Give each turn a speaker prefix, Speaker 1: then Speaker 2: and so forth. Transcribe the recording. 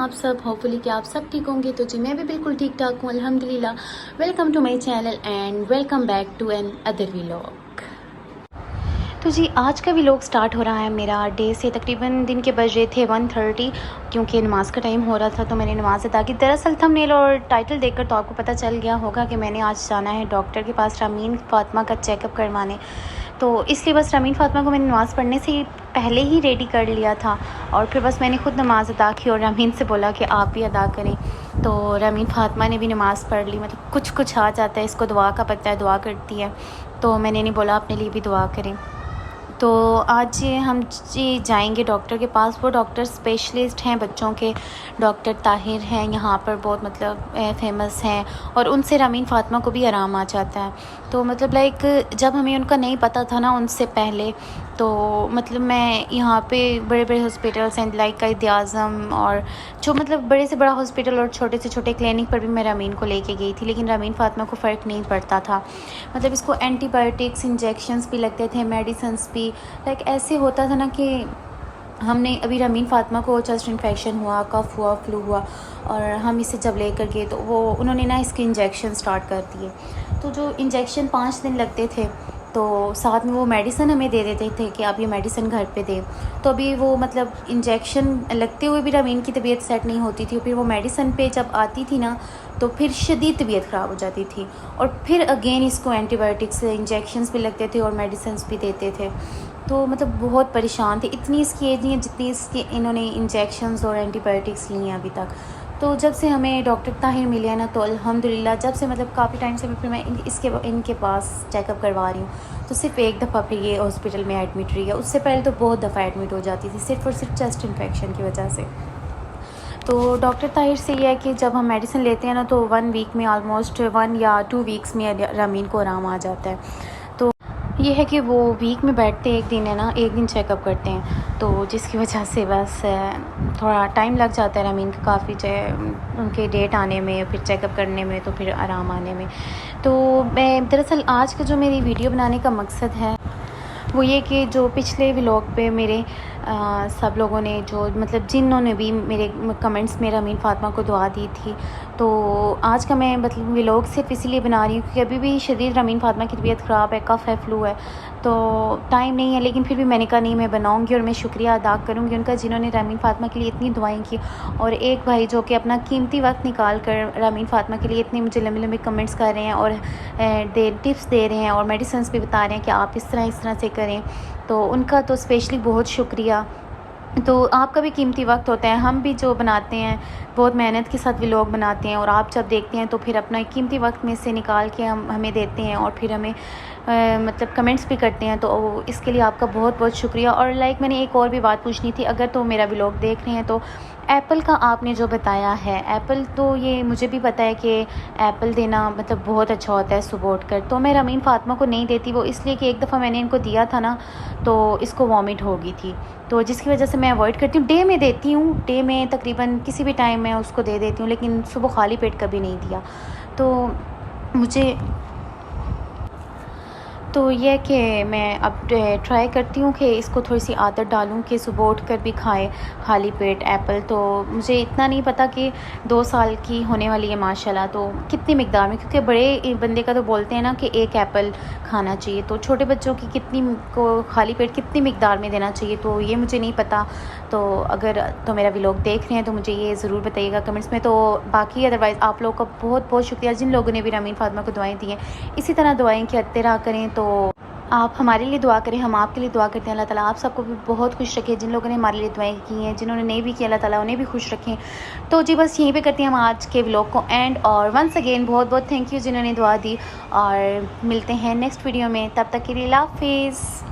Speaker 1: आप सब? होपफुली कि आप सब ठीक होंगे। तो जी मैं भी बिल्कुल ठीक ठाक हूँ, अल्हम्दुलिल्लाह। Welcome to my channel and welcome back to another vlog. तो जी आज का व्लॉग स्टार्ट हो रहा है मेरा डे से। तकरीबन दिन के बज रहे थे 1:30, क्योंकि नमाज़ का टाइम हो रहा था तो मैंने नमाज़ अदा की। दरअसल थंबनेल और टाइटल देखकर तो आपको पता चल गया होगा कि मैंने आज जाना है डॉक्टर के पास रामीन फ़ातिमा का चेकअप करवाने। तो इसलिए बस रामीन फ़ातिमा को मैंने नमाज़ पढ़ने से पहले ही रेडी कर लिया था और फिर बस मैंने ख़ुद नमाज़ अदा की और रामीन से बोला कि आप भी अदा करें। तो रामीन फ़ातिमा ने भी नमाज़ पढ़ ली। मतलब कुछ कुछ आ जाता है, इसको दुआ का पता है, दुआ करती है। तो मैंने नहीं बोला अपने लिए भी दुआ करें। तो आज हम जी जाएंगे डॉक्टर के पास। वो डॉक्टर स्पेशलिस्ट हैं बच्चों के, डॉक्टर ताहिर हैं, यहाँ पर बहुत मतलब फेमस हैं और उनसे रामीन फ़ातिमा को भी आराम आ जाता है। तो मतलब लाइक जब हमें उनका नहीं पता था ना उनसे पहले, तो मतलब मैं यहाँ पे बड़े बड़े हॉस्पिटल्स हैं लाइक कायद-ए-आज़म और जो मतलब बड़े से बड़ा हॉस्पिटल और छोटे से छोटे क्लिनिक पर भी मैं रामीन को लेके गई थी, लेकिन रामीन फ़ातिमा को फ़र्क नहीं पड़ता था। मतलब इसको एंटीबायोटिक्स इंजेक्शंस भी लगते थे, मेडिसिन्स भी। लाइक ऐसे होता था ना कि हमने अभी रामीन फ़ातिमा को चेस्ट इन्फेक्शन हुआ, कफ़ हुआ, फ्लू हुआ और हम इसे जब लेकर गए तो वो उन्होंने ना इसके इंजेक्शन स्टार्ट कर दिए। तो जो इंजेक्शन 5 दिन लगते थे, तो साथ में वो मेडिसिन हमें दे देते थे कि आप ये मेडिसिन घर पे दें। तो अभी वो मतलब इंजेक्शन लगते हुए भी रामीन की तबीयत सेट नहीं होती थी। फिर वो मेडिसिन पे जब आती थी ना तो फिर शदीद तबीयत ख़राब हो जाती थी और फिर अगेन इसको एंटीबायोटिक्स इंजेक्शंस भी लगते थे और मेडिसिन्स भी देते थे। तो मतलब बहुत परेशान थे। इतनी इसकी एज नहीं है जितनी इसकी इन्होंने इंजेक्शंस और एंटीबायोटिक्स ली हैं अभी तक। तो जब से हमें डॉक्टर ताहिर मिले हैं ना, तो अल्हम्दुलिल्लाह जब से मतलब काफ़ी टाइम से फिर मैं इनके पास चेकअप करवा रही हूँ। तो सिर्फ एक दफ़ा फिर ये हॉस्पिटल में एडमिट रही है। उससे पहले तो बहुत दफ़ा एडमिट हो जाती थी सिर्फ़ और सिर्फ चेस्ट इन्फेक्शन की वजह से। तो डॉक्टर ताहिर से ये है कि जब हम मेडिसिन लेते हैं ना तो 1 वीक में ऑलमोस्ट 1 या 2 वीक्स में रामीन को आराम आ जाता है। तो ये है कि वो वीक में बैठते एक दिन है ना, एक दिन चेकअप करते हैं, तो जिसकी वजह से बस थोड़ा टाइम लग जाता है रामीन का काफ़ी उनके डेट आने में, फिर चेकअप करने में, तो फिर आराम आने में। तो मैं दरअसल आज का जो मेरी वीडियो बनाने का मकसद है वो ये कि जो पिछले व्लॉग पे मेरे सब लोगों ने जो मतलब जिन्होंने भी मेरे कमेंट्स में रामीन फ़ातिमा को दुआ दी थी, तो आज का मैं मतलब व्लॉग सिर्फ इसीलिए बना रही हूँ क्योंकि अभी भी शदीद रामीन फ़ातिमा की तबीयत ख़राब है, कफ़ है, फ्लू है, तो टाइम नहीं है। लेकिन फिर भी मैंने कहा नहीं, मैं बनाऊँगी और मैं शुक्रिया अदा करूँगी उनका जिन्होंने रामीन फ़ातिमा के लिए इतनी दुआएँ की। और एक भाई जो कि अपना कीमती वक्त निकाल कर रामीन फ़ातिमा के लिए इतने मुझे लंबे लंबे कमेंट्स कर रहे हैं और टिप्स दे रहे हैं और मेडिसिन्स भी बता रहे हैं कि आप इस तरह से करें, तो उनका तो स्पेशली बहुत शुक्रिया। तो आपका भी कीमती वक्त होता है, हम भी जो बनाते हैं बहुत मेहनत के साथ व्लॉग बनाते हैं और आप जब देखते हैं तो फिर अपना कीमती वक्त में से निकाल के हमें देते हैं और फिर हमें मतलब कमेंट्स भी करते हैं, तो इसके लिए आपका बहुत बहुत शुक्रिया। और लाइक मैंने एक और भी बात पूछनी थी, अगर तो मेरा व्लॉग देख रहे हैं तो एप्पल का आपने जो बताया है, एप्पल तो ये मुझे भी पता है कि एप्पल देना मतलब बहुत अच्छा होता है सुबह उठकर, तो मैं रामीन फ़ातिमा को नहीं देती, वो इसलिए कि एक दफ़ा मैंने इनको दिया था ना तो इसको वॉमिट हो गई थी, तो जिसकी वजह से मैं अवॉइड करती हूँ। डे में देती हूँ, डे में तकरीबन किसी भी टाइम मैं उसको दे देती हूँ, लेकिन सुबह खाली पेट कभी नहीं दिया। तो मुझे तो ये कि मैं अब ट्राई करती हूँ कि इसको थोड़ी सी आदत डालूँ कि सुबह उठकर भी खाए खाली पेट एप्पल। तो मुझे इतना नहीं पता कि 2 साल की होने वाली है माशाल्लाह, तो कितनी मिकदार में, क्योंकि बड़े बंदे का तो बोलते हैं ना कि 1 एप्पल खाना चाहिए, तो छोटे बच्चों की कितनी को खाली पेट कितनी मिकदार में देना चाहिए तो ये मुझे नहीं पता। तो अगर तो मेरा व्लॉग देख रहे हैं तो मुझे ये ज़रूर बताइएगा कमेंट्स में। तो बाकी अदरवाइज़ आप लोगों का बहुत बहुत शुक्रिया जिन लोगों ने भी रामीन फ़ातिमा को दुआएँ दी हैं। इसी तरह दुआएँ करते रहा करें। तो आप हमारे लिए दुआ करें, हम आपके लिए दुआ करते हैं। अल्लाह ताला आप सबको भी बहुत खुश रखे। जिन लोगों ने हमारे लिए दुआएं की हैं, जिन्होंने नहीं भी किया, अल्लाह ताला उन्हें भी खुश रखें। तो जी बस यहीं पे करते हैं हम आज के व्लॉग को एंड। और वंस अगेन बहुत बहुत थैंक यू जिन्होंने दुआ दी, और मिलते हैं नेक्स्ट वीडियो में। तब तक के लिए अल्लाह हाफ़िज़।